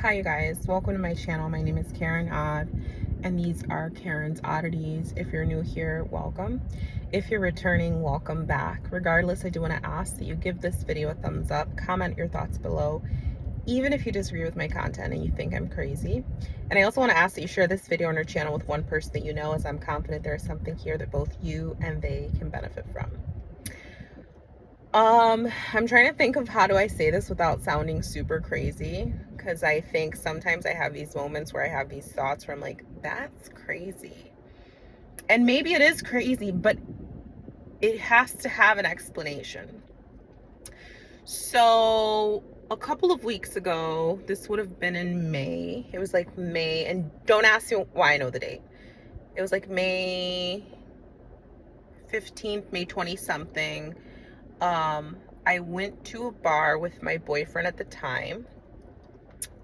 Hi you guys, welcome to my channel. My name is Karen Odd and these are Karen's Oddities. If you're new here, welcome. If you're returning, welcome back. Regardless, I do want to ask that you give this video a thumbs up, comment your thoughts below, even if you disagree with my content and you think I'm crazy. And I also want to ask that you share this video on your channel with one person that you know, as I'm confident there is something here that both you and they can benefit from. I'm trying to think of how do I say this without sounding super crazy, because I think sometimes I have these moments where I have these thoughts where I'm like, that's crazy. And maybe it is crazy, but it has to have an explanation. So a couple of weeks ago, this would have been in May. It was like May, and don't ask me why I know the date. It was like May 15th, May 20 something. I went to a bar with my boyfriend at the time,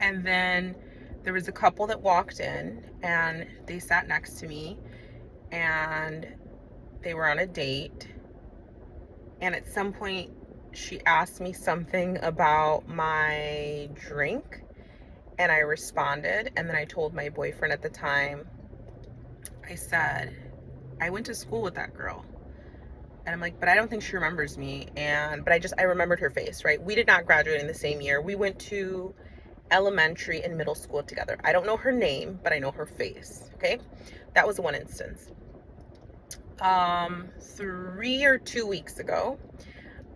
and then there was a couple that walked in and they sat next to me and they were on a date, and at some point she asked me something about my drink and I responded, and then I told my boyfriend at the time, I said, I went to school with that girl. And I'm like, but I don't think she remembers me. But I remembered her face, right? We did not graduate in the same year. We went to elementary and middle school together. I don't know her name, but I know her face, okay? That was one instance. 3 or 2 weeks ago,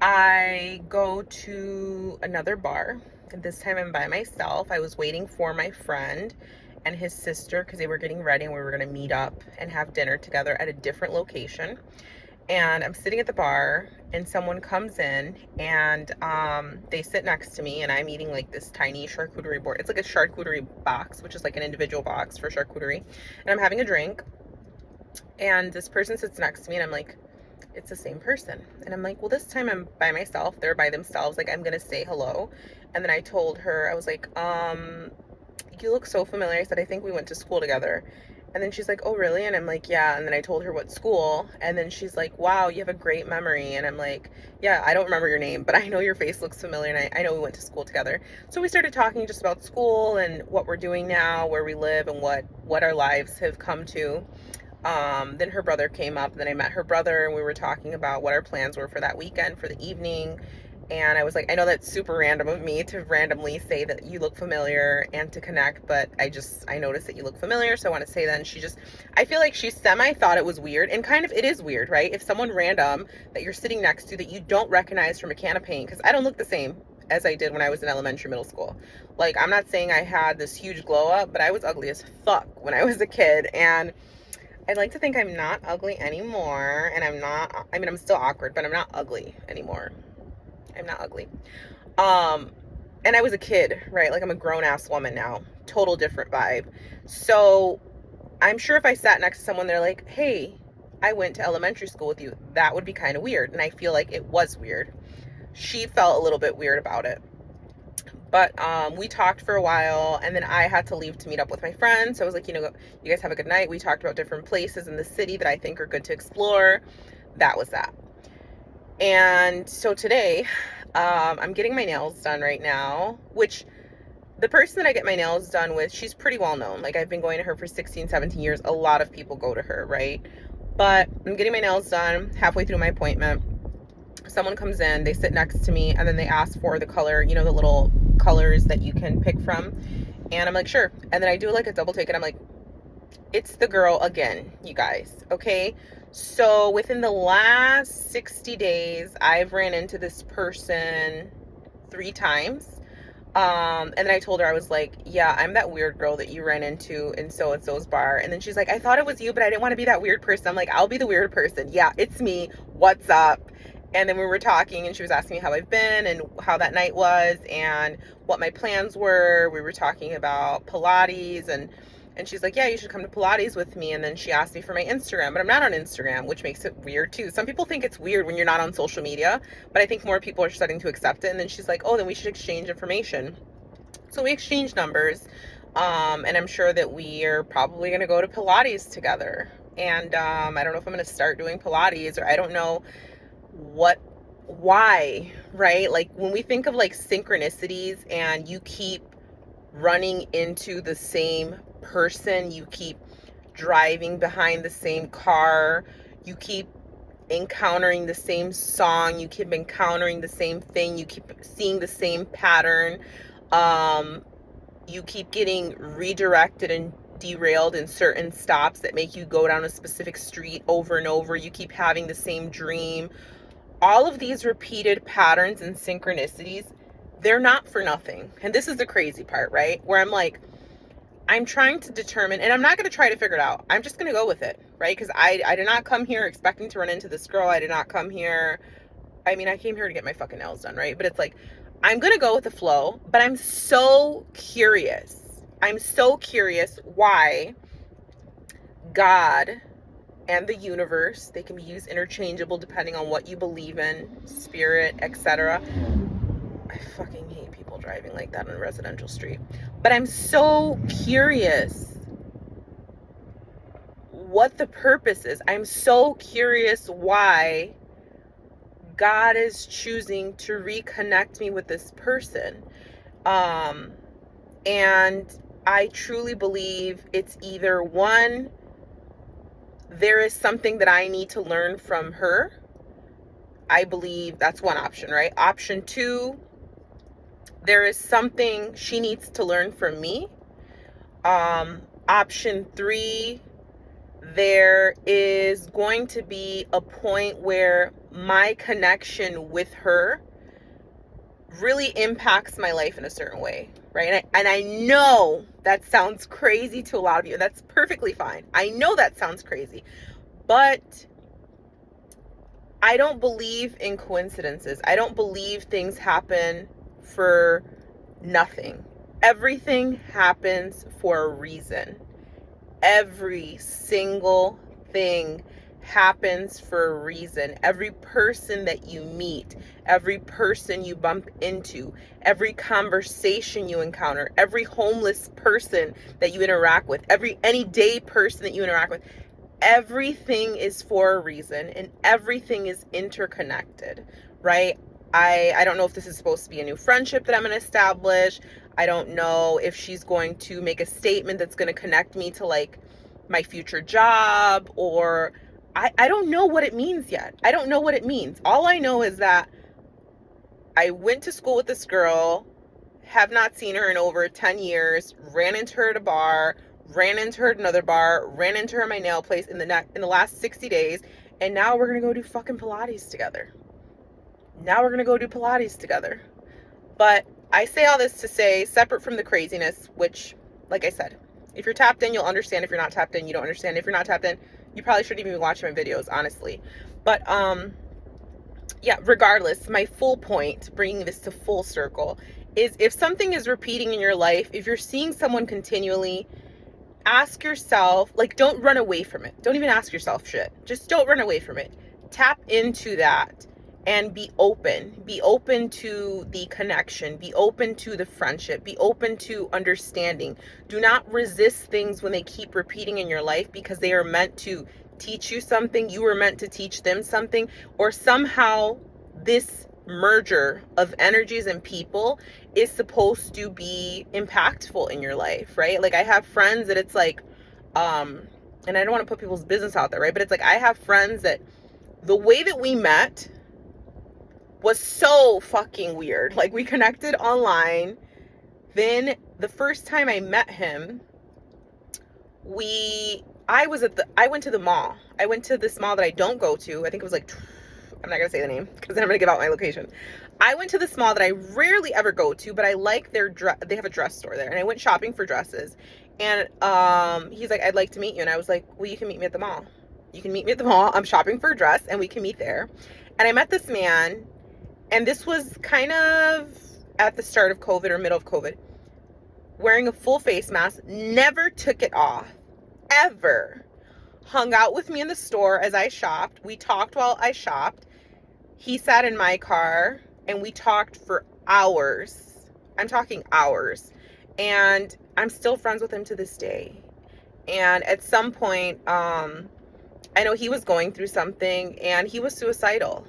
I go to another bar. And this time I'm by myself. I was waiting for my friend and his sister because they were getting ready and we were going to meet up and have dinner together at a different location. And I'm sitting at the bar and someone comes in and they sit next to me, and I'm eating like this tiny charcuterie board. It's like a charcuterie box, which is like an individual box for charcuterie. And I'm having a drink and this person sits next to me and I'm like, it's the same person. And I'm like, well, this time I'm by myself. They're by themselves. Like, I'm going to say hello. And then I told her, I was like, you look so familiar. I said, I think we went to school together. And then she's like, oh, really? And I'm like, yeah. And then I told her what school. And then she's like, wow, you have a great memory. And I'm like, yeah, I don't remember your name, but I know your face looks familiar. And I know we went to school together. So we started talking just about school and what we're doing now, where we live, and what our lives have come to. Then her brother came up, and then I met her brother, and we were talking about what our plans were for that weekend, for the evening. And I was like, I know that's super random of me to randomly say that you look familiar and to connect, but I noticed that you look familiar, so I want to say that. And I feel like she semi thought it was weird, and kind of it is weird, right? If someone random that you're sitting next to that you don't recognize from a can of paint, because I don't look the same as I did when I was in elementary, middle school. Like, I'm not saying I had this huge glow up, but I was ugly as fuck when I was a kid, and I'd like to think I'm not ugly anymore, and I'm still awkward, but I'm not ugly anymore. I'm not ugly. Um, and I was a kid, right? Like, I'm a grown ass woman now. Total different vibe. So I'm sure if I sat next to someone, they're like, hey, I went to elementary school with you, that would be kind of weird. And I feel like it was weird. She felt a little bit weird about it. But we talked for a while, and then I had to leave to meet up with my friends. So I was like, you guys have a good night. We talked about different places in the city that I think are good to explore. That was that. And so today, I'm getting my nails done right now, which the person that I get my nails done with, she's pretty well known. Like, I've been going to her for 16, 17 years. A lot of people go to her, right? But I'm getting my nails done halfway through my appointment. Someone comes in, they sit next to me, and then they ask for the color, the little colors that you can pick from. And I'm like, sure. And then I do like a double take, and I'm like, it's the girl again, you guys, okay? So within the last 60 days, I've ran into this person 3 times. And then I told her, I was like, yeah, I'm that weird girl that you ran into in so-and-so's bar. And then she's like, I thought it was you, but I didn't want to be that weird person. I'm like, I'll be the weird person. Yeah, it's me. What's up? And then we were talking, and she was asking me how I've been and how that night was and what my plans were. We were talking about Pilates, and she's like, yeah, you should come to Pilates with me. And then she asked me for my Instagram, but I'm not on Instagram, which makes it weird too. Some people think it's weird when you're not on social media, but I think more people are starting to accept it. And then she's like, oh, then we should exchange information. So we exchanged numbers, and I'm sure that we are probably going to go to Pilates together. And I don't know if I'm going to start doing Pilates, or I don't know why, right? Like, when we think of like synchronicities and you keep running into the same person. You keep driving behind the same car. You keep encountering the same song. You keep encountering the same thing. You keep seeing the same pattern. You keep getting redirected and derailed in certain stops that make you go down a specific street over and over. You keep having the same dream. All of these repeated patterns and synchronicities, they're not for nothing. And this is the crazy part, right? Where I'm like, I'm trying to determine, and I'm not going to try to figure it out. I'm just going to go with it, right? Because I did not come here expecting to run into this girl. I did not come here. I mean, I came here to get my fucking nails done, right? But it's like, I'm going to go with the flow, but I'm so curious. I'm so curious why God and the universe, they can be used interchangeable depending on what you believe in, spirit, etc. I fucking hate people driving like that on a residential street. But I'm so curious what the purpose is. I'm so curious why God is choosing to reconnect me with this person. And I truly believe it's either one, there is something that I need to learn from her. I believe that's one option, right? Option two, there is something she needs to learn from me. Option three, there is going to be a point where my connection with her really impacts my life in a certain way, right? And I know that sounds crazy to a lot of you. That's perfectly fine. I know that sounds crazy, but I don't believe in coincidences. I don't believe things happen for nothing. Everything happens for a reason. Every single thing happens for a reason. Every person that you meet, every person you bump into, every conversation you encounter, every homeless person that you interact with, every anyday person that you interact with, everything is for a reason and everything is interconnected, right? I don't know if this is supposed to be a new friendship that I'm going to establish. I don't know if she's going to make a statement that's going to connect me to like my future job, or I don't know what it means yet. I don't know what it means. All I know is that I went to school with this girl, have not seen her in over 10 years, ran into her at a bar, ran into her at another bar, ran into her at my nail place in the last 60 days, and now we're going to go do fucking Pilates together. But I say all this to say, separate from the craziness, which, like I said, if you're tapped in, you'll understand. If you're not tapped in, you don't understand. If you're not tapped in, you probably shouldn't even be watching my videos, honestly. But, yeah, regardless, my full point, bringing this to full circle, is if something is repeating in your life, if you're seeing someone continually, ask yourself, like, don't run away from it. Don't even ask yourself shit. Just don't run away from it. Tap into that and be open. Be open to the connection. Be open to the friendship. Be open to understanding. Do not resist things when they keep repeating in your life, because they are meant to teach you something. You were meant to teach them something, or somehow this merger of energies and people is supposed to be impactful in your life, right? Like, I have friends that it's like, and I don't want to put people's business out there, right? But it's like, I have friends that the way that we met was so fucking weird. Like, we connected online. Then the first time I met him, I went to the mall. I went to this mall that I don't go to. I think it was like, I'm not going to say the name because then I'm going to give out my location. I went to this mall that I rarely ever go to, but I like they have a dress store there. And I went shopping for dresses. And he's like, I'd like to meet you. And I was like, well, you can meet me at the mall. You can meet me at the mall. I'm shopping for a dress and we can meet there. And I met this man, and this was kind of at the start of COVID or middle of COVID, wearing a full face mask, never took it off, ever. Hung out with me in the store as I shopped. We talked while I shopped. He sat in my car and we talked for hours. I'm talking hours. And I'm still friends with him to this day. And at some point, I know he was going through something and he was suicidal.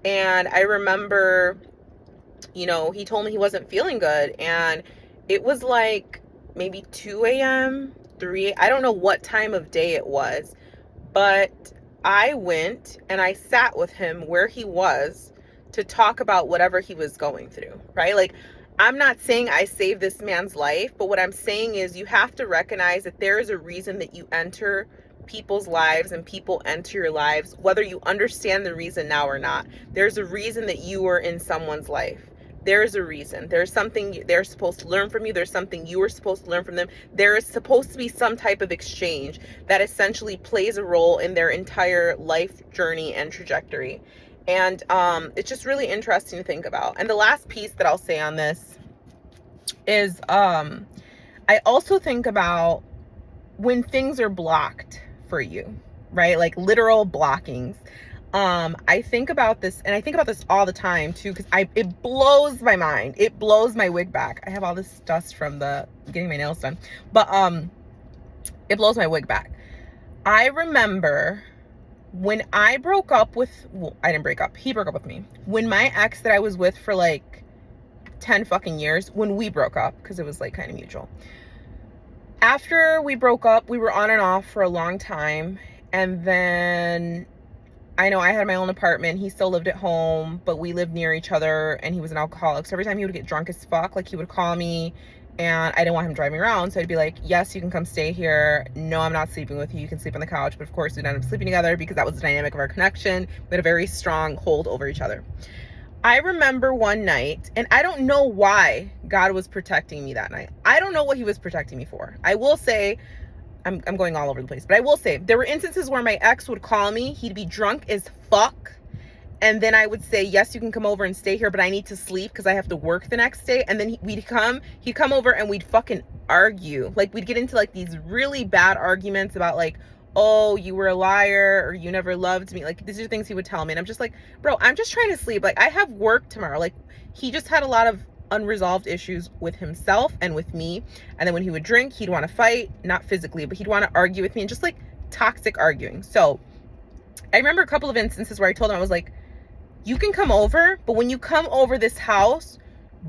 And I remember, he told me he wasn't feeling good. And It was like maybe 2 a.m., 3, I don't know what time of day it was, but I went and I sat with him where he was to talk about whatever he was going through, right? Like, I'm not saying I saved this man's life, but what I'm saying is you have to recognize that there is a reason that you enter people's lives and people enter your lives, whether you understand the reason now or not. There's a reason that you were in someone's life. There's a reason. There's something they're supposed to learn from you. There's something you were supposed to learn from them. There is supposed to be some type of exchange that essentially plays a role in their entire life journey and trajectory. And it's just really interesting to think about. And the last piece that I'll say on this is I also think about when things are blocked for you, right? Like literal blockings. I think about this, and I think about this all the time too, because it blows my mind. It blows my wig back. I have all this dust from the getting my nails done, but it blows my wig back. I remember when I broke up with, well, I didn't break up. He broke up with me. When my ex that I was with for like 10 fucking years, when we broke up, because it was like kind of mutual. After we broke up, we were on and off for a long time, and then I know I had my own apartment. He still lived at home, but we lived near each other, and he was an alcoholic. So every time he would get drunk as fuck, like he would call me, and I didn't want him driving around. So I'd be like, yes, you can come stay here. No, I'm not sleeping with you. You can sleep on the couch. But of course, we ended up sleeping together because that was the dynamic of our connection. We had a very strong hold over each other. I remember one night, and I don't know why God was protecting me that night. I don't know what he was protecting me for. I will say, I'm going all over the place, but I will say there were instances where my ex would call me. He'd be drunk as fuck. And then I would say, yes, you can come over and stay here, but I need to sleep because I have to work the next day. And then he'd come over and we'd fucking argue. Like, we'd get into like these really bad arguments about like, oh, you were a liar, or you never loved me. Like, these are things he would tell me. And I'm just like, bro, I'm just trying to sleep. Like, I have work tomorrow. Like, he just had a lot of unresolved issues with himself and with me. And then when he would drink, he'd want to fight, not physically, but he'd want to argue with me, and just like toxic arguing. So I remember a couple of instances where I told him, I was like, you can come over, but when you come over this house,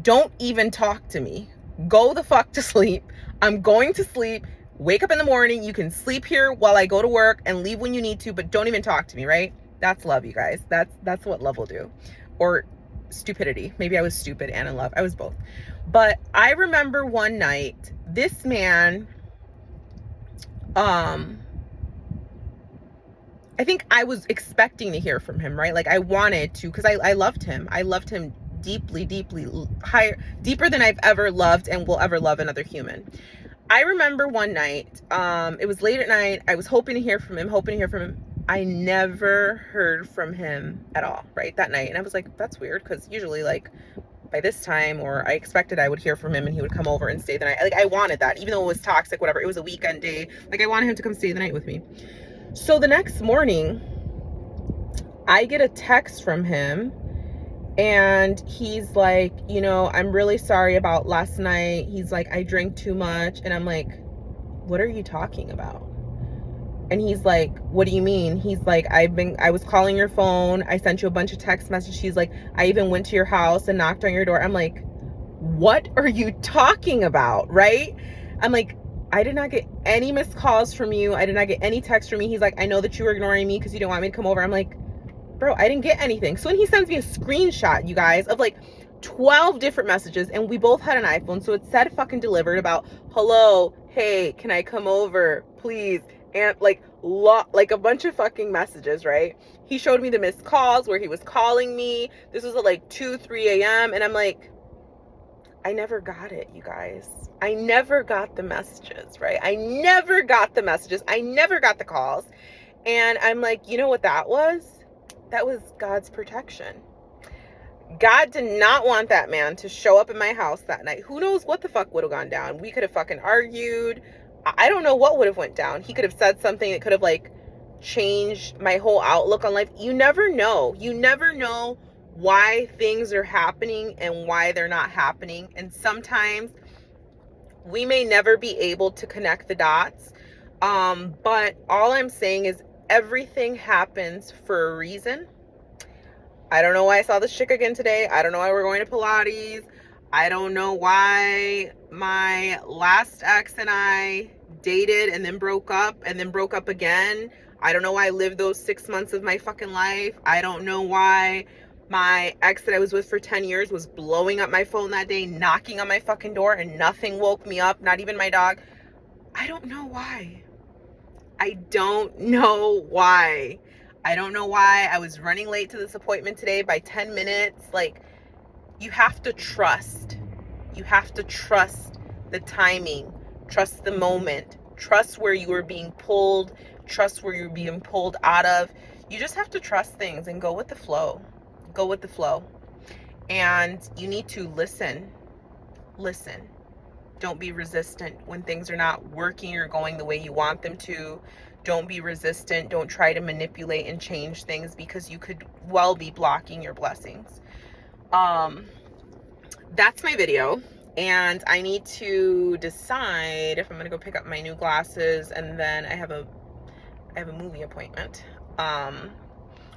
don't even talk to me. Go the fuck to sleep. I'm going to sleep. Wake up in the morning. You can sleep here while I go to work and leave when you need to, but don't even talk to me, right? That's love, you guys. That's what love will do. Or stupidity. Maybe I was stupid and in love. I was both. But I remember one night, this man, I think I was expecting to hear from him, right? Like I wanted to, because I loved him. I loved him deeply, deeply, higher, deeper than I've ever loved and will ever love another human. I remember one night, it was late at night. I was hoping to hear from him, I never heard from him at all, right, that night. And I was like, that's weird, because usually like by this time, or I expected I would hear from him and he would come over and stay the night. Like I wanted that, even though it was toxic, whatever. It was a weekend day. Like I wanted him to come stay the night with me. So the next morning, I get a text from him, and he's like, you know, I'm really sorry about last night. He's like, I drank too much. And I'm like, what are you talking about? And he's like, what do you mean? He's like, I was calling your phone. I sent you a bunch of text messages. He's like, I even went to your house and knocked on your door. I'm like, what are you talking about? Right? I'm like, I did not get any missed calls from you. I did not get any text from me. He's like, I know that you were ignoring me because you didn't want me to come over. I'm like, bro, I didn't get anything. So when he sends me a screenshot, you guys, of like 12 different messages, and we both had an iPhone, so it said fucking delivered about, hello, hey, can I come over, please? And like a bunch of fucking messages, right? He showed me the missed calls where he was calling me. This was at like 2, 3 a.m. And I'm like, I never got it, you guys. I never got the messages, right? I never got the messages. I never got the calls. And I'm like, you know what that was? That was God's protection. God did not want that man to show up in my house that night. Who knows what the fuck would have gone down? We could have fucking argued. I don't know what would have went down. He could have said something that could have like changed my whole outlook on life. You never know. You never know why things are happening and why they're not happening. And sometimes we may never be able to connect the dots. But all I'm saying is everything happens for a reason. I don't know why I saw this chick again today. I don't know why we're going to Pilates. I don't know why my last ex and I dated and then broke up and then broke up again. I don't know why I lived those 6 months of my fucking life. I don't know why my ex that I was with for 10 years was blowing up my phone that day, knocking on my fucking door, and nothing woke me up, not even my dog. I don't know why. I don't know why. I don't know why I was running late to this appointment today by 10 minutes. Like, you have to trust. You have to trust the timing, trust the moment, trust where you are being pulled, trust where you're being pulled out of. You just have to trust things and go with the flow. Go with the flow. And you need to listen. Listen. Don't be resistant when things are not working or going the way you want them to. Don't be resistant. Don't try to manipulate and change things, because you could well be blocking your blessings. That's my video, and I need to decide if I'm gonna go pick up my new glasses, and then I have a movie appointment,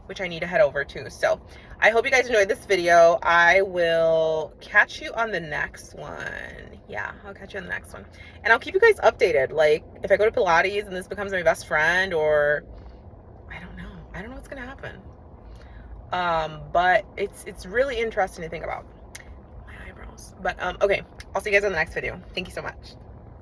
which I need to head over to. So I hope you guys enjoyed this video. I will catch you on the next one. Yeah, I'll catch you on the next one, and I'll keep you guys updated. Like, if I go to Pilates and this becomes my best friend, or I don't know what's gonna happen. But it's really interesting to think about. But okay, I'll see you guys on the next video. Thank you so much.